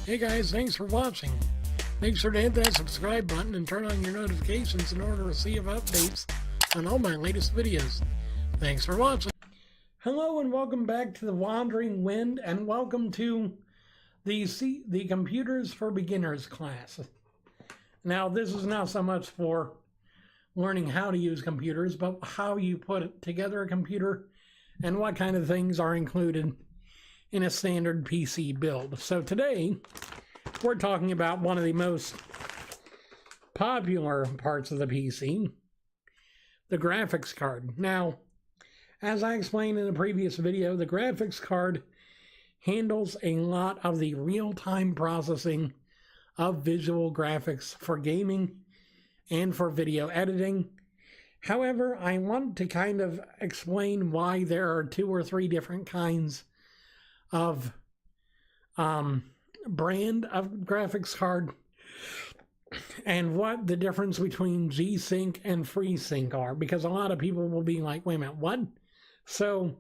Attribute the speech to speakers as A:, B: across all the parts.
A: Hey guys, thanks for watching. Make sure to hit that subscribe button and turn on your notifications in order to receive updates on all my latest videos. Thanks for watching. Hello and welcome back to the Wandering Wind, and welcome to the Computers for Beginners class. Now, this is not so much for learning how to use computers, but how you put together a computer and what kind of things are included in a standard PC build. So today, we're talking about one of the most popular parts of the PC, the graphics card. Now, as I explained in the previous video, the graphics card handles a lot of the real-time processing of visual graphics for gaming and for video editing. However, I want to kind of explain why there are 2 or 3 different kinds of brand of graphics card and what the difference between G-Sync and FreeSync are, because a lot of people will be like, wait a minute, what? So,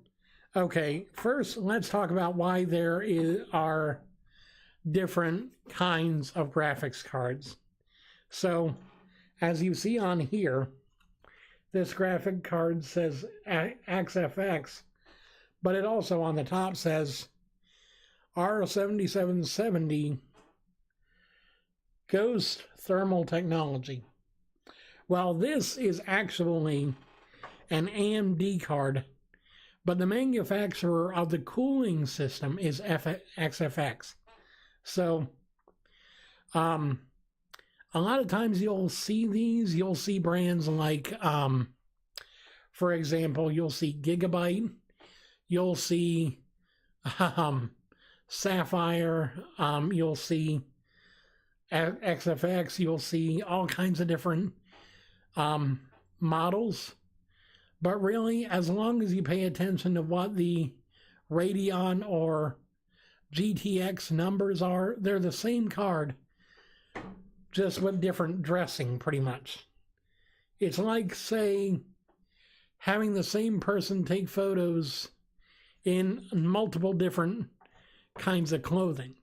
A: okay, first let's talk about why there are different kinds of graphics cards. So, as you see on here, this graphic card says XFX, but it also on the top says R7770 Ghost Thermal Technology. Well, this is actually an AMD card, but the manufacturer of the cooling system is XFX. So, a lot of times you'll see brands like, for example, you'll see Gigabyte, you'll see Sapphire, you'll see XFX, you'll see all kinds of different models. But really, as long as you pay attention to what the Radeon or GTX numbers are, they're the same card, just with different dressing, pretty much. It's like, say, having the same person take photos in multiple different kinds of clothing.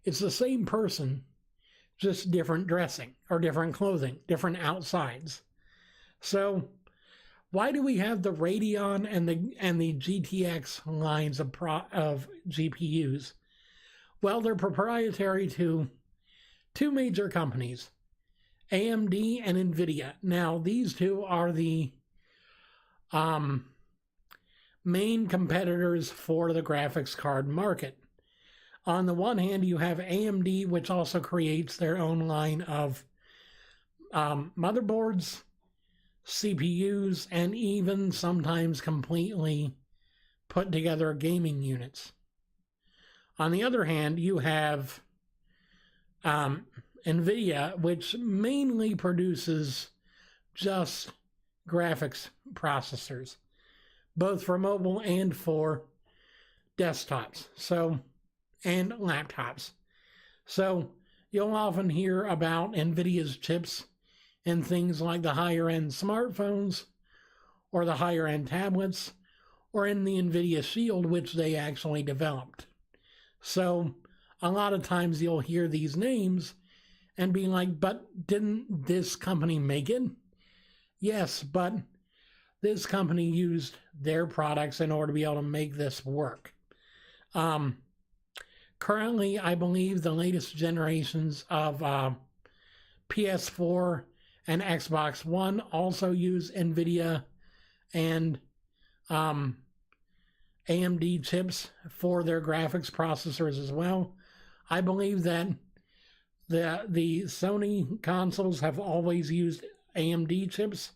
A: It's the same person, just different dressing, or different clothing, different outsides. So, why do we have the Radeon and the GTX lines of GPUs? Well, they're proprietary to 2 major companies, AMD and NVIDIA. Now, these 2 are the main competitors for the graphics card market. On the one hand, you have AMD, which also creates their own line of motherboards, CPUs, and even sometimes completely put together gaming units. On the other hand, you have NVIDIA, which mainly produces just graphics processors, both for mobile and for desktops, and laptops. So you'll often hear about NVIDIA's chips in things like the higher-end smartphones or the higher-end tablets, or in the NVIDIA Shield, which they actually developed. So a lot of times you'll hear these names and be like, but didn't this company make it? Yes, but this company used their products in order to be able to make this work. Currently, I believe the latest generations of PS4 and Xbox One also use NVIDIA and AMD chips for their graphics processors as well. I believe that the Sony consoles have always used AMD chips,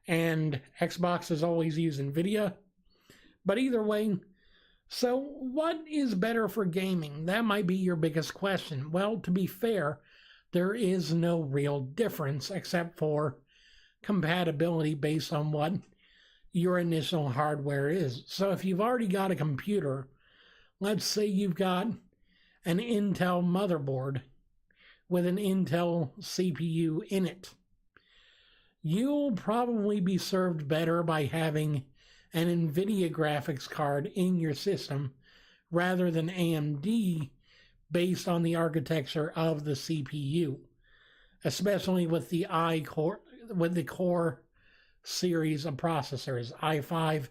A: and Xbox has always used NVIDIA. But either way, so what is better for gaming? That might be your biggest question. Well, to be fair, there is no real difference except for compatibility based on what your initial hardware is. So if you've already got a computer, let's say you've got an Intel motherboard with an Intel CPU in it, you'll probably be served better by having an NVIDIA graphics card in your system rather than AMD, based on the architecture of the CPU, especially with the Core series of processors, i5,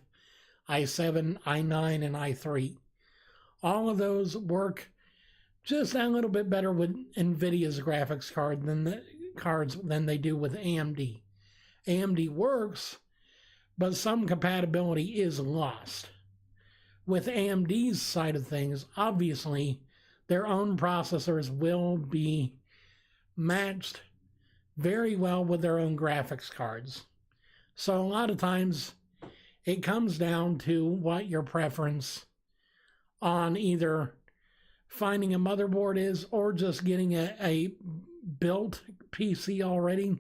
A: i7, i9, and i3. All of those work just a little bit better with NVIDIA's graphics cards than they do with AMD. AMD works, but some compatibility is lost. With AMD's side of things, obviously, their own processors will be matched very well with their own graphics cards. So a lot of times, it comes down to what your preference on either finding a motherboard is or just getting a built PC already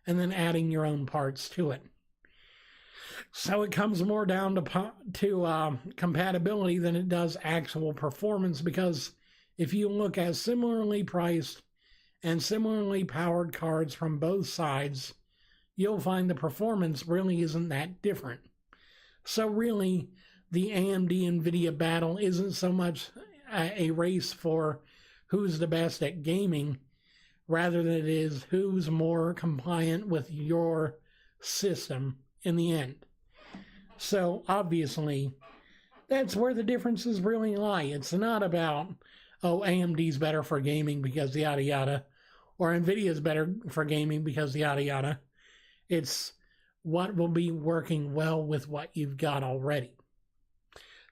A: and then adding your own parts to it. So it comes more down to compatibility than it does actual performance, because if you look at similarly priced and similarly powered cards from both sides, you'll find the performance really isn't that different. So really, the AMD-NVIDIA battle isn't so much a race for who's the best at gaming, rather than it is who's more compliant with your system in the end. So obviously, that's where the differences really lie. It's not about, oh, AMD's better for gaming because yada yada, or NVIDIA's better for gaming because yada yada. It's what will be working well with what you've got already.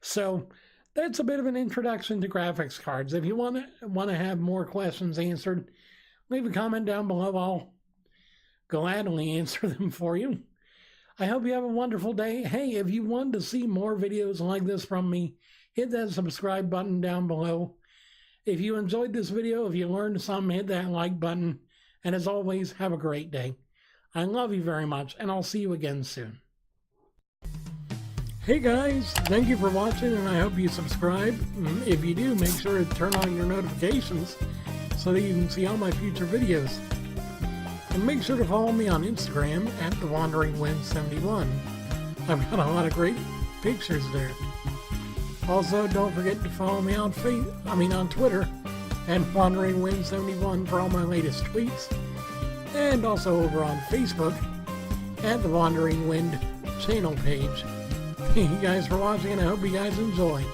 A: So that's a bit of an introduction to graphics cards. If you want to have more questions answered, leave a comment down below. I'll gladly answer them for you. I hope you have a wonderful day. Hey, if you want to see more videos like this from me, hit that subscribe button down below. If you enjoyed this video, if you learned something, hit that like button. And as always, have a great day. I love you very much, and I'll see you again soon. Hey guys, thank you for watching, and I hope you subscribe. If you do, make sure to turn on your notifications so that you can see all my future videos. And make sure to follow me on Instagram at TheWanderingWind71. I've got a lot of great pictures there. Also, don't forget to follow me on Twitter at WanderingWind71 for all my latest tweets. And also over on Facebook at the Wandering Wind channel page. Thank you guys for watching, and I hope you guys enjoy.